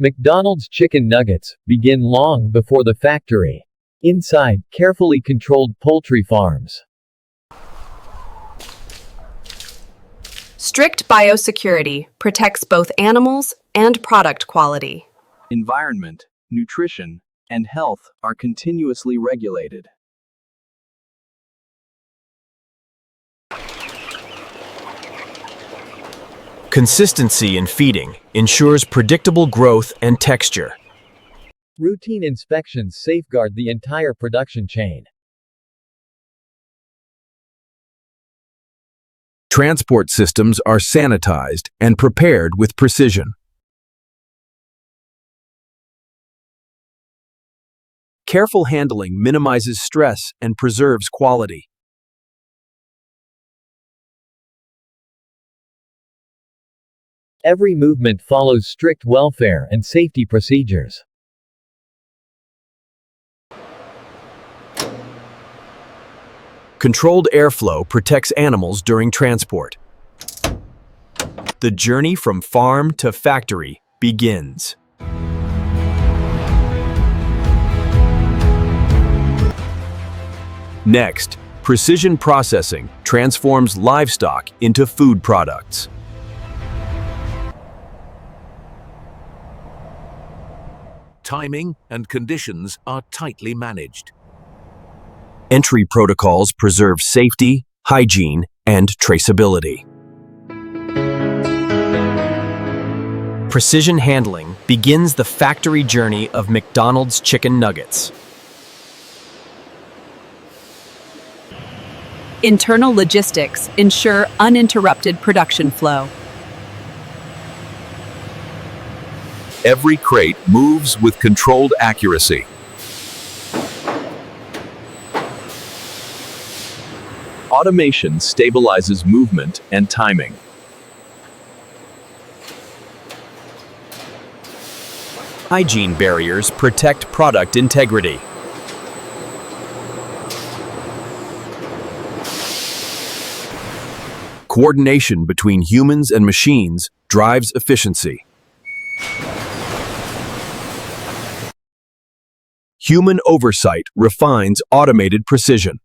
McDonald's chicken nuggets begin long before the factory. Inside, carefully controlled poultry farms. Strict biosecurity protects both animals and product quality. Environment, nutrition, and health are continuously regulated. Consistency in feeding ensures predictable growth and texture. Routine inspections safeguard the entire production chain. Transport systems are sanitized and prepared with precision. Careful handling minimizes stress and preserves quality. Every movement follows strict welfare and safety procedures. Controlled airflow protects animals during transport. The journey from farm to factory begins. Next, precision processing transforms livestock into food products. Timing and conditions are tightly managed. Entry protocols preserve safety, hygiene, and traceability. Precision handling begins the factory journey of McDonald's chicken nuggets. Internal logistics ensure uninterrupted production flow. Every crate moves with controlled accuracy. Automation stabilizes movement and timing. Hygiene barriers protect product integrity. Coordination between humans and machines drives efficiency. Human oversight refines automated precision.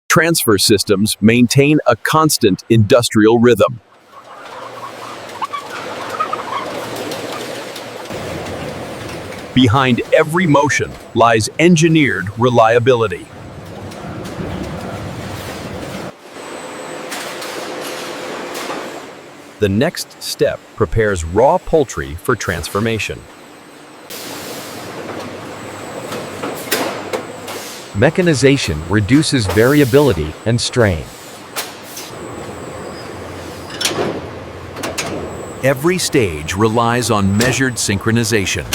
Transfer systems maintain a constant industrial rhythm. Behind every motion lies engineered reliability. The next step prepares raw poultry for transformation. Mechanization reduces variability and strain. Every stage relies on measured synchronization.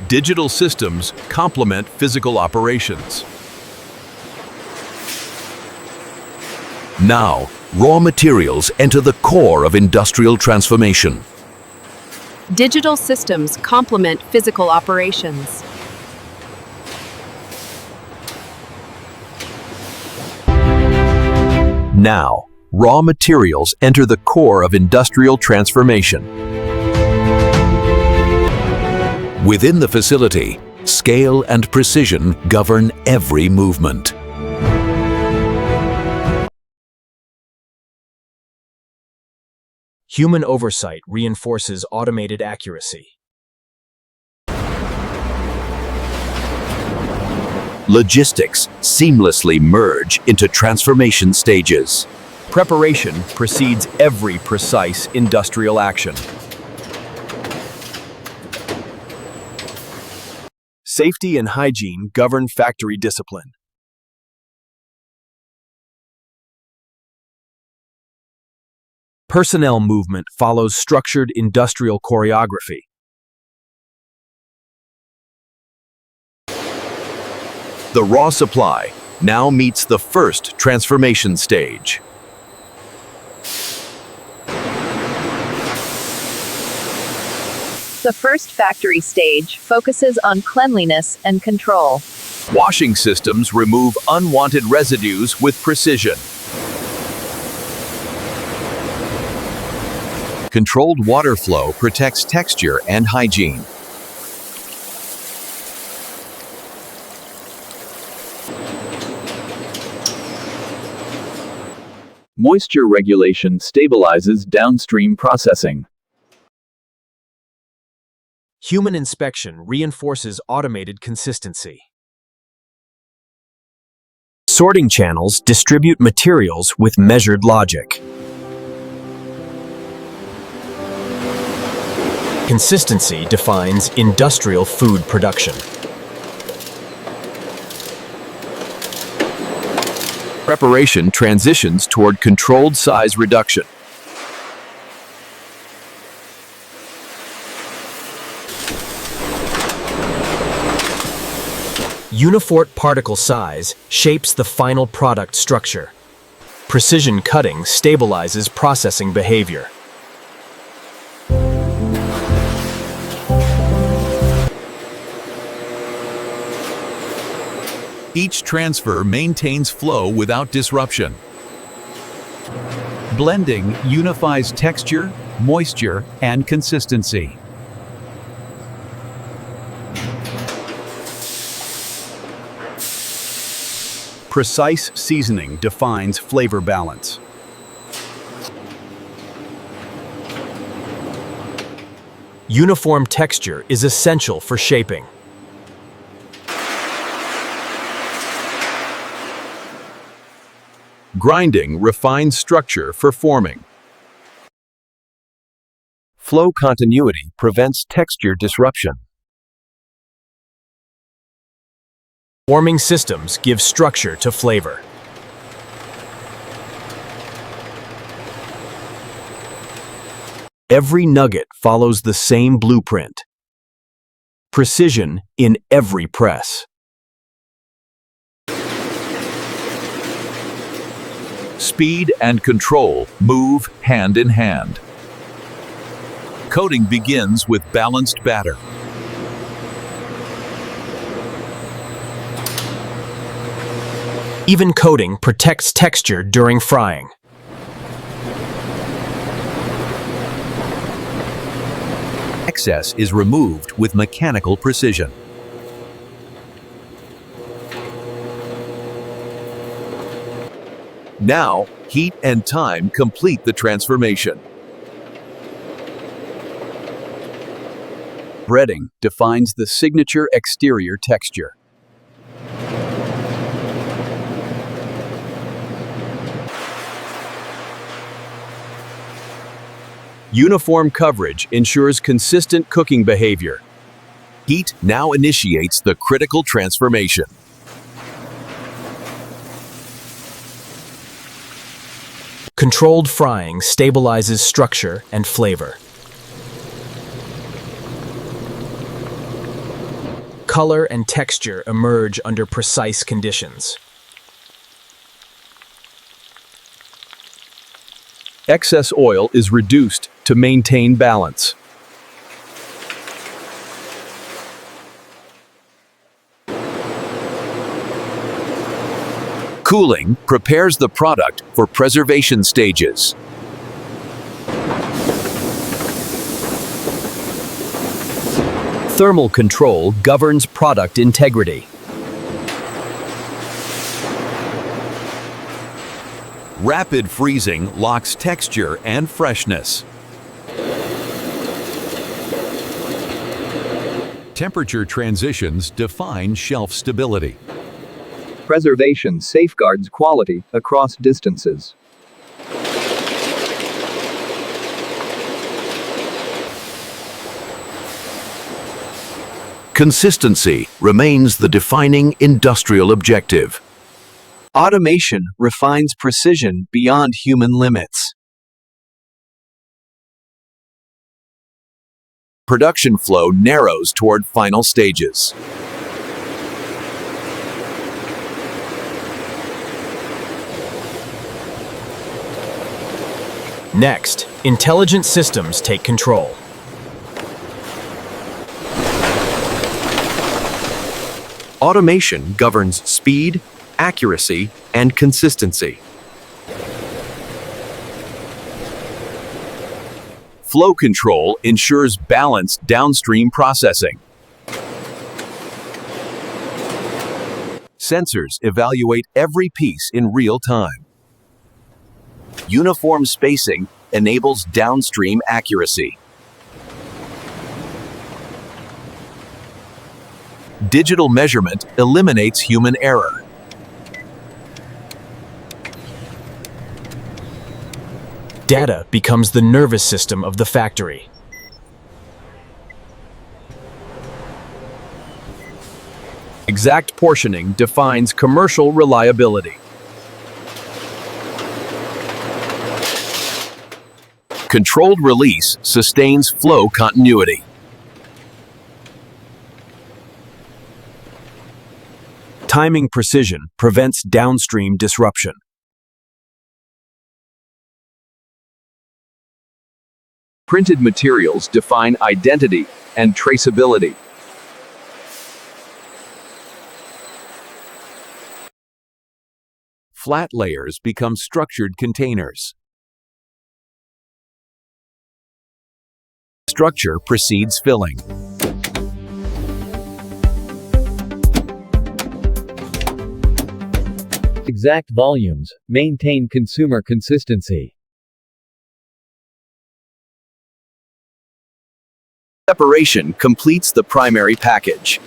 Digital systems complement physical operations. Now, raw materials enter the core of industrial transformation. Digital systems complement physical operations. Now, raw materials enter the core of industrial transformation. Within the facility, scale and precision govern every movement. Human oversight reinforces automated accuracy. Logistics seamlessly merge into transformation stages. Preparation precedes every precise industrial action. Safety and hygiene govern factory discipline. Personnel movement follows structured industrial choreography. The raw supply now meets the first transformation stage. The first factory stage focuses on cleanliness and control. Washing systems remove unwanted residues with precision. Controlled water flow protects texture and hygiene. Moisture regulation stabilizes downstream processing. Human inspection reinforces automated consistency. Sorting channels distribute materials with measured logic. Consistency defines industrial food production. Preparation transitions toward controlled size reduction. Uniform particle size shapes the final product structure. Precision cutting stabilizes processing behavior. Each transfer maintains flow without disruption. Blending unifies texture, moisture, and consistency. Precise seasoning defines flavor balance. Uniform texture is essential for shaping. Grinding refines structure for forming. Flow continuity prevents texture disruption. Forming systems give structure to flavor. Every nugget follows the same blueprint. Precision in every press. Speed and control move hand in hand. Coating begins with balanced batter. Even coating protects texture during frying. Excess is removed with mechanical precision. Now, heat and time complete the transformation. Breading defines the signature exterior texture. Uniform coverage ensures consistent cooking behavior. Heat now initiates the critical transformation. Controlled frying stabilizes structure and flavor. Color and texture emerge under precise conditions. Excess oil is reduced to maintain balance. Cooling prepares the product for preservation stages. Thermal control governs product integrity. Rapid freezing locks texture and freshness. Temperature transitions define shelf stability. Preservation safeguards quality across distances. Consistency remains the defining industrial objective. Automation refines precision beyond human limits. Production flow narrows toward final stages. Next, intelligent systems take control. Automation governs speed, accuracy, and consistency. Flow control ensures balanced downstream processing. Sensors evaluate every piece in real time. Uniform spacing enables downstream accuracy. Digital measurement eliminates human error. Data becomes the nervous system of the factory. Exact portioning defines commercial reliability. Controlled release sustains flow continuity. Timing precision prevents downstream disruption. Printed materials define identity and traceability. Flat layers become structured containers. Structure precedes filling. Exact volumes maintain consumer consistency. Separation completes the primary package.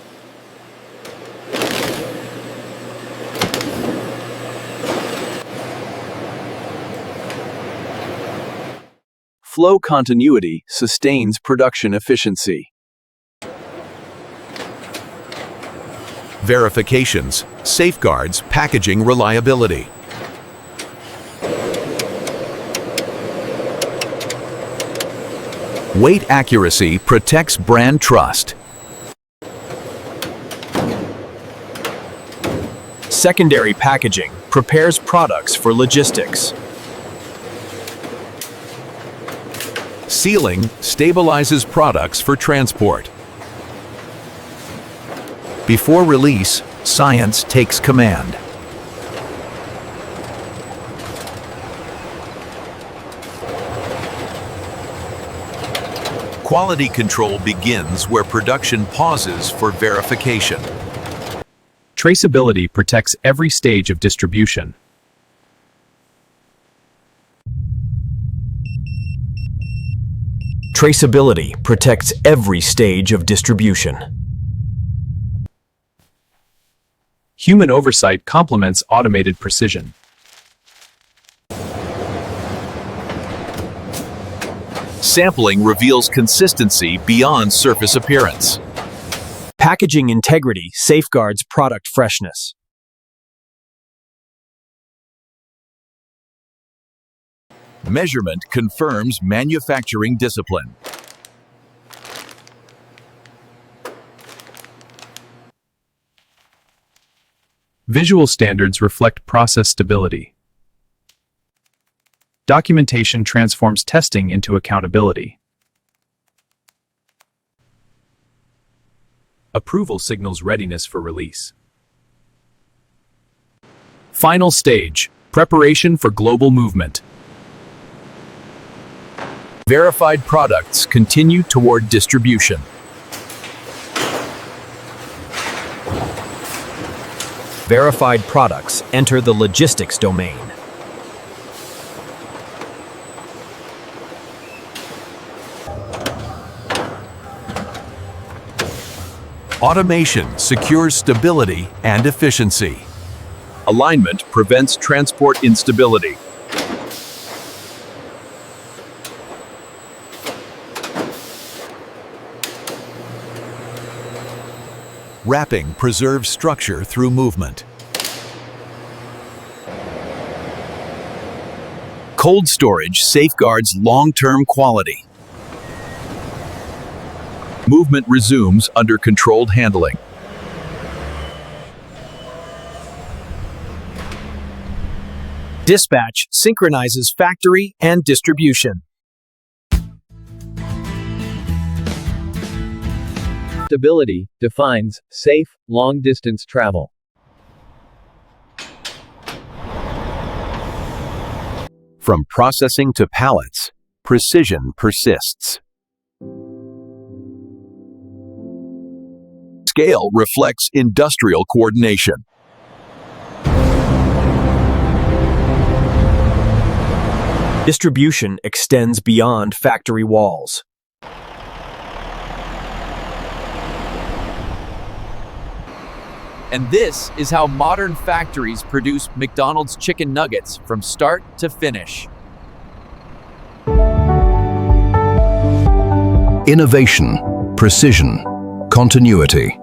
Flow continuity sustains production efficiency. Verifications safeguards packaging reliability. Weight accuracy protects brand trust. Secondary packaging prepares products for logistics. Sealing stabilizes products for transport. Before release, science takes command. Quality control begins where production pauses for verification. Traceability protects every stage of distribution. Traceability protects every stage of distribution. Human oversight complements automated precision. Sampling reveals consistency beyond surface appearance. Packaging integrity safeguards product freshness. Measurement confirms manufacturing discipline. Visual standards reflect process stability. Documentation transforms testing into accountability. Approval signals readiness for release. Final stage, preparation for global movement. Verified products continue toward distribution. Verified products enter the logistics domain. Automation secures stability and efficiency. Alignment prevents transport instability. Wrapping preserves structure through movement. Cold storage safeguards long-term quality. Movement resumes under controlled handling. Dispatch synchronizes factory and distribution. Stability defines safe, long-distance travel. From processing to pallets, Precision persists. Scale reflects industrial coordination. Distribution extends beyond factory walls. And this is how modern factories produce McDonald's chicken nuggets from start to finish. Innovation, precision, continuity.